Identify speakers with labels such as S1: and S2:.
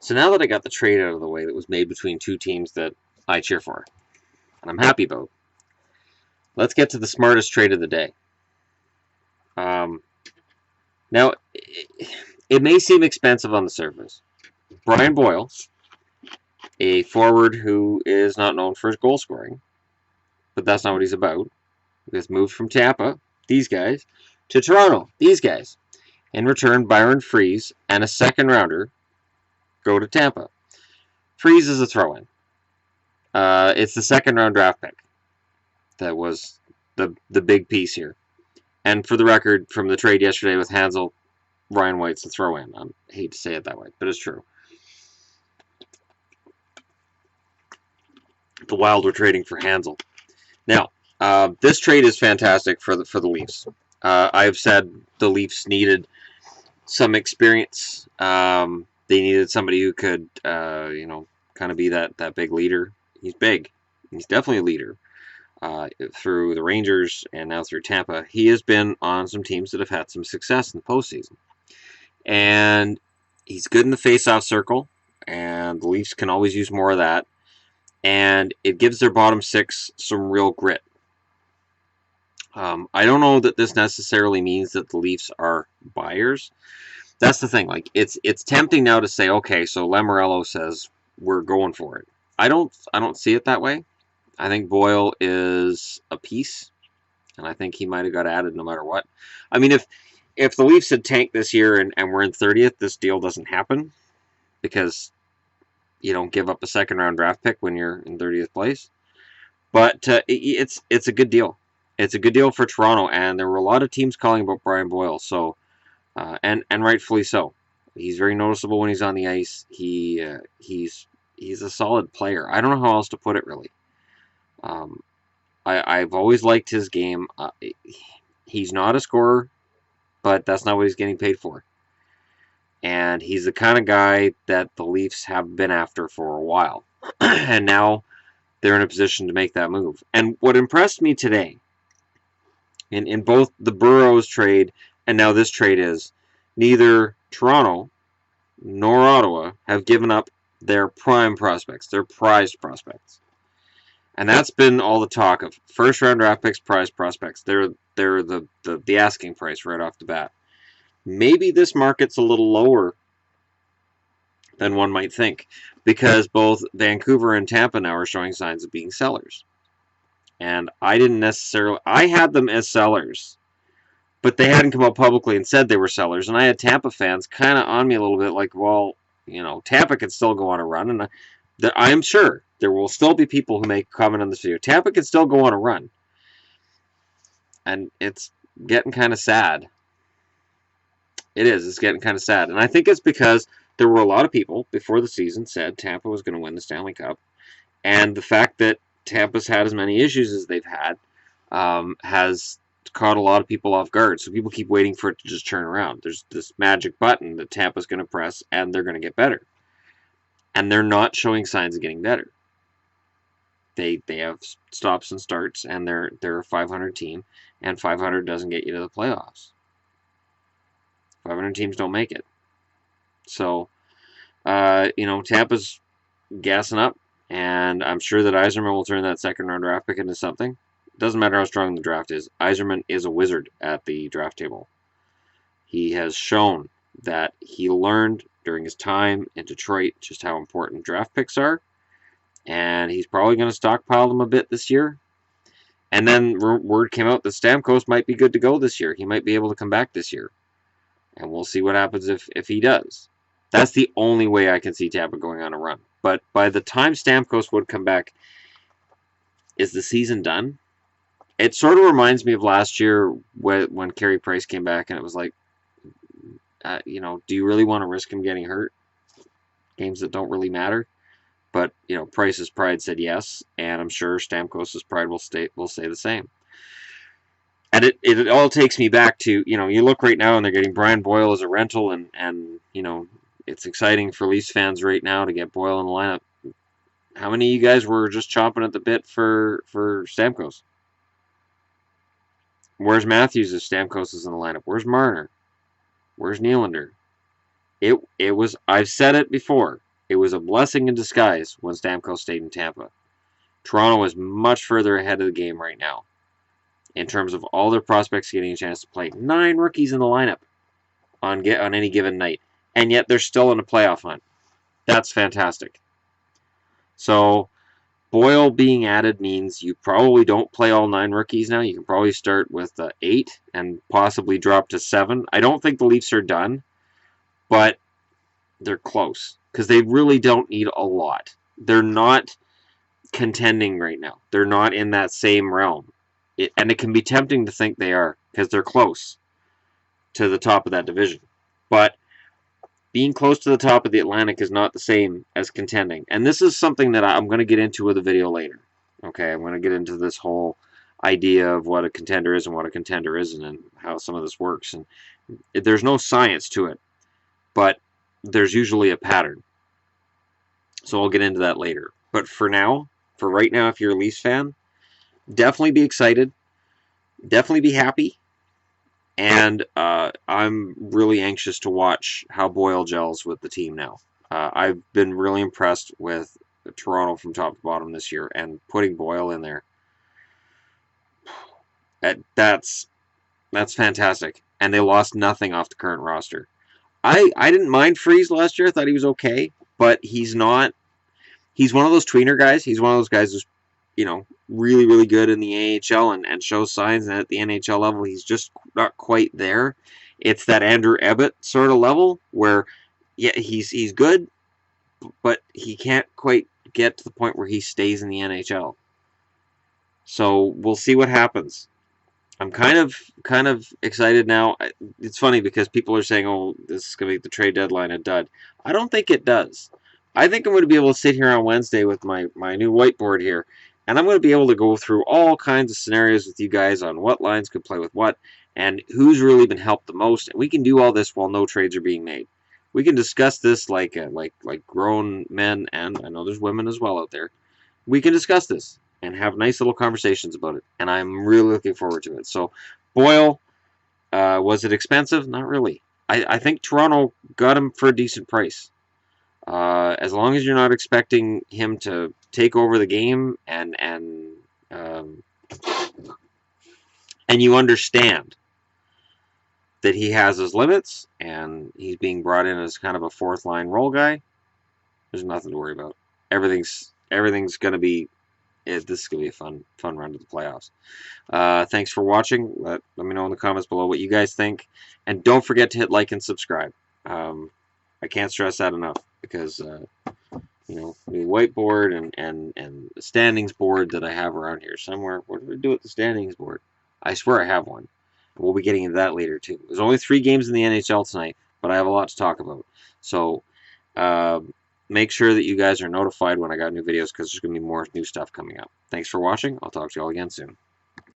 S1: So now that I got the trade out of the way that was made between two teams that I cheer for, and I'm happy about, let's get to the smartest trade of the day. Um, Now, it may seem expensive on the surface. Brian Boyle, a forward who is not known for his goal scoring, but that's not what he's about. He has moved from Tampa, these guys, to Toronto, these guys. In return, Byron Freeze and a second rounder go to Tampa. Freeze is a throw in. It's the second round draft pick that was the big piece here. And for the record, from the trade yesterday with Hansel, Ryan White's a throw in. I hate to say it that way, but it's true. The Wild were trading for Hansel. Now, this trade is fantastic for the Leafs. I've said the Leafs needed some experience. They needed somebody who could, kind of be that big leader. He's big. He's definitely a leader. Through the Rangers and now through Tampa, he has been on some teams that have had some success in the postseason. And he's good in the face-off circle, and the Leafs can always use more of that. And it gives their bottom six some real grit. I don't know that this necessarily means that the Leafs are buyers. That's the thing. Like it's tempting now to say, okay, so Lamoriello says we're going for it. I don't see it that way. I think Boyle is a piece, and I think he might have got added no matter what. I mean, if the Leafs had tanked this year and we're in 30th, this deal doesn't happen because you don't give up a second round draft pick when you're in 30th place. But it's a good deal. It's a good deal for Toronto, and there were a lot of teams calling about Brian Boyle, so and rightfully so. He's very noticeable when he's on the ice. He's a solid player. I don't know how else to put it really. I've always liked his game. He's not a scorer, but that's not what he's getting paid for. And he's the kind of guy that the Leafs have been after for a while. And now they're in a position to make that move. And what impressed me today, in both the Burrows trade and now this trade, is neither Toronto nor Ottawa have given up their prime prospects, their prized prospects. And that's been all the talk of first round draft picks, prized prospects. They're the asking price right off the bat. Maybe this market's a little lower than one might think, because both Vancouver and Tampa now are showing signs of being sellers. And I had them as sellers, but they hadn't come out publicly and said they were sellers. And I had Tampa fans kind of on me a little bit like, well, Tampa could still go on a run. And I am sure there will still be people who make comment on this video. Tampa could still go on a run. And it's getting kind of sad. It is. It's getting kind of sad. And I think it's because there were a lot of people before the season said Tampa was going to win the Stanley Cup. And the fact that Tampa's had as many issues as they've had has caught a lot of people off guard. So people keep waiting for it to just turn around. There's this magic button that Tampa's going to press, and they're going to get better. And they're not showing signs of getting better. They have stops and starts, and they're a 500 team, and 500 doesn't get you to the playoffs. 500 teams don't make it. So, Tampa's gassing up, and I'm sure that Yzerman will turn that second round draft pick into something. It doesn't matter how strong the draft is. Yzerman is a wizard at the draft table. He has shown that he learned during his time in Detroit just how important draft picks are, and he's probably going to stockpile them a bit this year. And then word came out that Stamkos might be good to go this year. He might be able to come back this year. And we'll see what happens if he does. That's the only way I can see Tampa going on a run. But by the time Stamkos would come back, is the season done? It sort of reminds me of last year when Carey Price came back, and it was like, do you really want to risk him getting hurt? Games that don't really matter. But Price's pride said yes, and I'm sure Stamkos' pride will say the same. And it all takes me back to, you look right now and they're getting Brian Boyle as a rental, and it's exciting for Leafs fans right now to get Boyle in the lineup. How many of you guys were just chomping at the bit for Stamkos? Where's Matthews if Stamkos is in the lineup? Where's Marner? Where's Nylander? It was, I've said it before, It was a blessing in disguise when Stamkos stayed in Tampa. Toronto is much further ahead of the game right now in terms of all their prospects getting a chance to play. 9 rookies in the lineup on any given night, and yet they're still in a playoff hunt. That's fantastic. So Boyle being added means you probably don't play all 9 rookies now. You can probably start with 8 and possibly drop to 7. I don't think the Leafs are done, but they're close because they really don't need a lot. They're not contending right now. They're not in that same realm. And it can be tempting to think they are because they're close to the top of that division. But being close to the top of the Atlantic is not the same as contending. And this is something that I'm going to get into with a video later. Okay, I'm going to get into this whole idea of what a contender is and what a contender isn't and how some of this works. And there's no science to it, but there's usually a pattern. So I'll get into that later. But for right now, if you're a Leafs fan, definitely be excited. Definitely be happy. And I'm really anxious to watch how Boyle gels with the team now. I've been really impressed with Toronto from top to bottom this year, and putting Boyle in there, that's fantastic. And they lost nothing off the current roster. I didn't mind Freeze last year. I thought he was okay, but he's not. He's one of those tweener guys. He's one of those guys who's, really, really good in the AHL and shows signs, and at the NHL level, he's just not quite there. It's that Andrew Ebbett sort of level where, yeah, he's good, but he can't quite get to the point where he stays in the NHL. So we'll see what happens. I'm kind of excited now. It's funny because people are saying, "Oh, this is going to make the trade deadline a dud." I don't think it does. I think I'm going to be able to sit here on Wednesday with my new whiteboard here, and I'm going to be able to go through all kinds of scenarios with you guys on what lines could play with what, and who's really been helped the most. And we can do all this while no trades are being made. We can discuss this like grown men, and I know there's women as well out there. We can discuss this and have nice little conversations about it, and I'm really looking forward to it. So, Boyle, was it expensive? Not really. I think Toronto got him for a decent price. As long as you're not expecting him to take over the game and you understand that he has his limits and he's being brought in as kind of a 4th line role guy, there's nothing to worry about. Everything's going to be. This is going to be a fun run to the playoffs. Thanks for watching. Let me know in the comments below what you guys think, and don't forget to hit like and subscribe. I can't stress that enough because the whiteboard and the standings board that I have around here somewhere. What did I do with the standings board? I swear I have one. We'll be getting into that later too. There's only 3 games in the NHL tonight, but I have a lot to talk about. So make sure that you guys are notified when I got new videos because there's going to be more new stuff coming up. Thanks for watching. I'll talk to you all again soon.